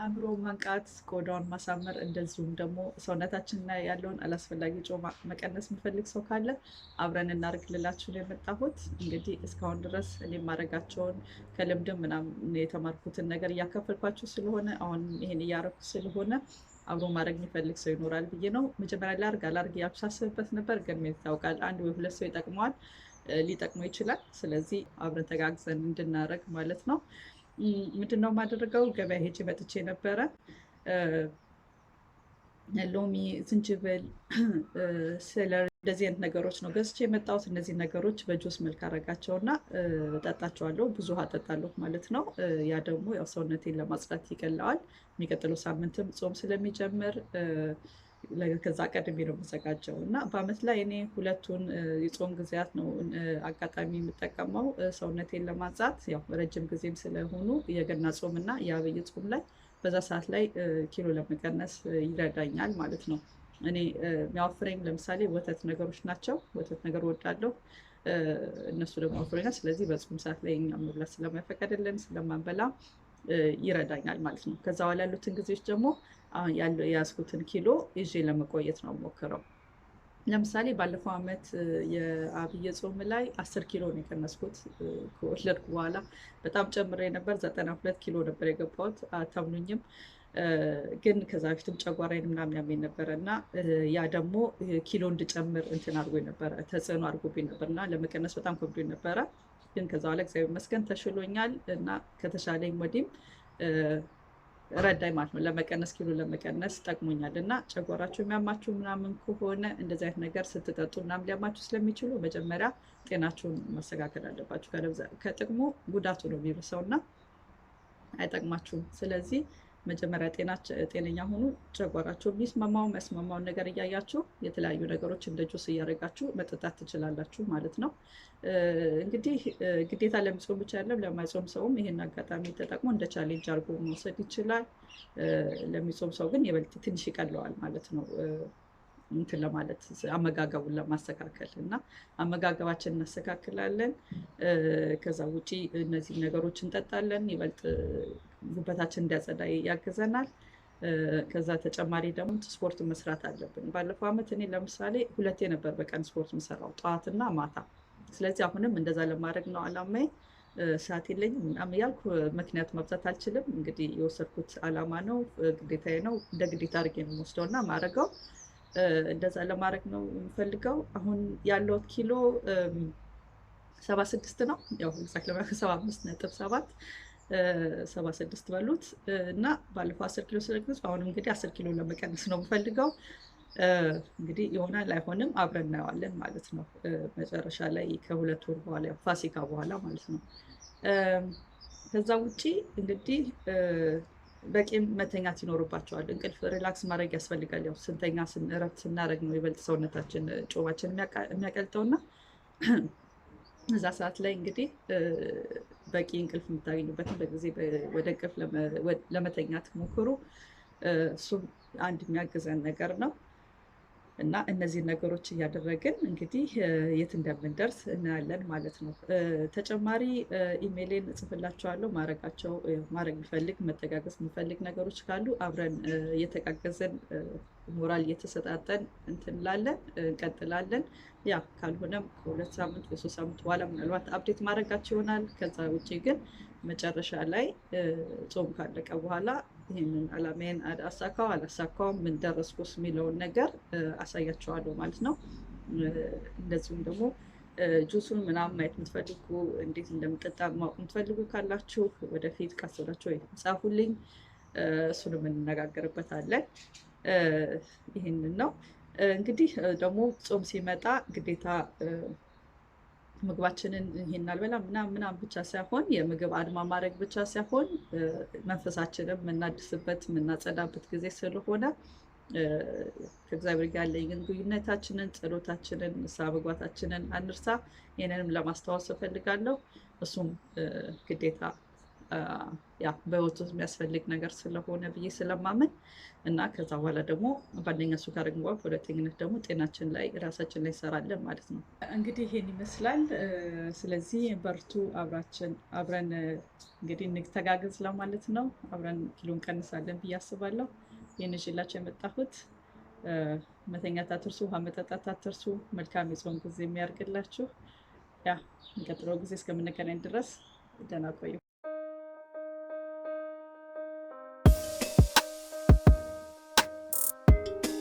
አእምሮ ማንቃት፣ ቆዳውን ማሳመር፣ እንደዚሁም ደግሞ ሰውነታችን ላይ ያለውን አላስፈላጊ ጮማ መቀነስ የሚፈልግ ሰው ካለ አብረን እናድርግ ልላችሁ ነው የመጣሁት። እንግዲህ እስካሁን ድረስ እኔ ማድረጋቸውን ከልምድም ምናምን የተማርኩትን ነገር እያካፈልኳችሁ ስለሆነ አሁን ይሄን እያረኩ ስለሆነ አብሮ ማድረግ የሚፈልግ ሰው ይኖራል ብዬ ነው። መጀመሪያ ላርግ አላርግ ያሳስብበት ነበር፣ ግን ይታወቃል አንድ ወይ ሁለት ሰው ይጠቅመዋል፣ ሊጠቅመው ይችላል። ስለዚህ አብረን ተጋግዘን እንድናደርግ ማለት ነው። ምንድነው የማደርገው? ገበያ ሄጄ መጥቼ ነበረ። ሎሚ፣ ዝንጅብል፣ ሴለሪ እንደዚህ አይነት ነገሮች ነው ገዝቼ የመጣሁት። እነዚህ ነገሮች በጁስ መልክ አረጋቸውና እጠጣቸዋለሁ። ብዙ ውሃ እጠጣለሁ ማለት ነው። ያ ደግሞ ያው ሰውነቴን ለማጽዳት ይቀለዋል። የሚቀጥለው ሳምንትም ጾም ስለሚጀምር ከዛ ቀድሜ ነው የምዘጋጀው እና በአመት ላይ እኔ ሁለቱን የጾም ጊዜያት ነው አጋጣሚ የምጠቀመው ሰውነቴን ለማጽዳት። ያው ረጅም ጊዜም ስለሆኑ የገና ጾም እና የአብይ ጾም ላይ በዛ ሰዓት ላይ ኪሎ ለመቀነስ ይረዳኛል ማለት ነው። እኔ የሚያወፍረኝ ለምሳሌ ወተት ነገሮች ናቸው። ወተት ነገር ወዳለሁ፣ እነሱ ደግሞ ያወፍረኛል። ስለዚህ በጾም ሰዓት ላይ እኛ መብላት ስለማይፈቀድልን ስለማንበላ ይረዳኛል ማለት ነው። ከዛ በኋላ ያሉትን ጊዜዎች ደግሞ የያዝኩትን ኪሎ ይዤ ለመቆየት ነው ሞክረው። ለምሳሌ ባለፈው አመት የአብይ ጾም ላይ 10 ኪሎ ነው የቀነስኩት። ከወለድኩ በኋላ በጣም ጨምሬ ነበር። 92 ኪሎ ነበር የገባሁት። አታምኑኝም። ግን ከዛ በፊትም ጨጓራዬን ምናምን ያመኝ ነበረ እና ያ ደግሞ ኪሎ እንድጨምር እንትን አድርጎኝ ነበረ፣ ተጽዕኖ አድርጎብኝ ነበር እና ለመቀነስ በጣም ከብዶኝ ነበረ። ግን ከዛ በኋላ እግዚአብሔር ይመስገን ተሽሎኛል እና ከተሻለኝ ወዲህም ረዳኝ ማለት ነው። ለመቀነስ ኪሎ ለመቀነስ ጠቅሞኛል። እና ጨጓራችሁ የሚያማችሁ ምናምን ከሆነ እንደዚህ አይነት ነገር ስትጠጡ ምናምን ሊያማችሁ ስለሚችሉ መጀመሪያ ጤናችሁን ማስተካከል አለባችሁ። ከጥቅሙ ጉዳቱ ነው የሚብሰው እና አይጠቅማችሁም። ስለዚህ መጀመሪያ ጤነኛ ሁኑ። ጨጓራችሁ የሚስማማው የሚያስማማውን ነገር እያያችሁ የተለያዩ ነገሮች እንደ ጁስ እያደረጋችሁ መጠጣት ትችላላችሁ ማለት ነው። እንግዲህ ግዴታ ለሚጾም ብቻ ያለም ለማይጾም ሰውም ይሄን አጋጣሚ ተጠቅሞ እንደ ቻሌንጅ አድርጎ መውሰድ ይችላል። ለሚጾም ሰው ግን የበለጠ ትንሽ ይቀለዋል ማለት ነው እንትን ለማለት አመጋገቡን ለማስተካከል እና አመጋገባችን እናስተካክላለን። ከዛ ውጪ እነዚህ ነገሮች እንጠጣለን። ይበልጥ ጉበታችን እንዲያጸዳ ያግዘናል። ከዛ ተጨማሪ ደግሞ ስፖርት መስራት አለብን። ባለፈው አመት እኔ ለምሳሌ 2 ነበር በቀን ስፖርት የምሰራው፣ ጠዋትና ማታ። ስለዚህ አሁንም እንደዛ ለማድረግ ነው አላማዬ። ሰዓት የለኝም ምናምን እያልኩ ምክንያት ማብዛት አልችልም። እንግዲህ የወሰድኩት አላማ ነው፣ ግዴታዬ ነው። እንደ ግዴታ አድርጌ ነው የምወስደው እና ማድረገው እንደዛ ለማድረግ ነው የምፈልገው። አሁን ያለው ኪሎ 76 ነው። ያው ኤግዛክት ለማድረግ 75.7 76 በሉት እና ባለፈው 10 ኪሎ ስለቀነስኩ አሁንም እንግዲህ 10 ኪሎ ለመቀነስ ነው የምፈልገው። እንግዲህ ይሆናል አይሆንም አብረን እናየዋለን ማለት ነው። መጨረሻ ላይ ከ2 ወር በኋላ ፋሲካ በኋላ ማለት ነው። ከዛ ውጪ እንግዲህ በቂ መተኛት ይኖርባቸዋል። እንቅልፍ ሪላክስ ማድረግ ያስፈልጋል። ያው ስንተኛ እረፍት ስናደርግ ነው ይበልጥ ሰውነታችን ጮማችን የሚያቀልጠውና እዛ ሰዓት ላይ እንግዲህ በቂ እንቅልፍ የምታገኙበትን በጊዜ ወደ እንቅልፍ ለመተኛት ሞክሩ። እሱም አንድ የሚያግዘን ነገር ነው እና እነዚህ ነገሮች እያደረግን እንግዲህ የት እንደምንደርስ እናያለን ማለት ነው። ተጨማሪ ኢሜይሌን እጽፍላችኋለሁ። ማድረግ የሚፈልግ መተጋገዝ የሚፈልግ ነገሮች ካሉ አብረን እየተጋገዘን ሞራል እየተሰጣጠን እንላለን እንቀጥላለን። ያ ካልሆነም ከ2 ሳምንት ወይ 3 ሳምንት በኋላ ምናልባት አፕዴት ማድረጋቸው ይሆናል። ከዛ ውጭ ግን መጨረሻ ላይ ጾም ካለቀ በኋላ ይህንን አላማዬን አሳካው አላሳካውም ምን ደረስኩስ የሚለውን ነገር አሳያቸዋለሁ ማለት ነው። እንደዚሁም ደግሞ ጁሱን ምናምን ማየት የምትፈልጉ እንዴት እንደምጠጣ ማወቅ የምትፈልጉ ካላችሁ ወደፊት ቀስ ብላችሁ ወይ ጻፉልኝ፣ እሱንም እንነጋገርበታለን። ይህንን ነው እንግዲህ ደግሞ ጾም ሲመጣ ግዴታ ምግባችንን ይሄን አልበላ ምናምን ብቻ ሳይሆን የምግብ አድማ ማድረግ ብቻ ሳይሆን መንፈሳችንን የምናድስበት የምናጸዳበት ጊዜ ስለሆነ ከእግዚአብሔር ጋር ያለንን ግንኙነታችንን፣ ጸሎታችንን፣ ንስሐ መግባታችንን አንርሳ። ይህንንም ለማስታወስ እፈልጋለሁ። እሱም ግዴታ ያ በህይወት ውስጥ የሚያስፈልግ ነገር ስለሆነ ብዬ ስለማምን እና ከዛ በኋላ ደግሞ በአንደኛ እሱ ካደረግን በኋላ በሁለተኝነት ደግሞ ጤናችን ላይ ራሳችን ላይ እንሰራለን ማለት ነው። እንግዲህ ይሄን ይመስላል። ስለዚህ በርቱ፣ አብረን እንግዲህ እንተጋገዝ ለማለት ነው። አብረን ኪሎ እንቀንሳለን ብዬ አስባለሁ። ይህን ይዤላችሁ የመጣሁት መተኛት አትርሱ፣ ውሃ መጠጣት አትርሱ። መልካም የጾም ጊዜ የሚያርግላችሁ። ያ የሚቀጥለው ጊዜ እስከምንገናኝ ድረስ ደህና ቆዩ።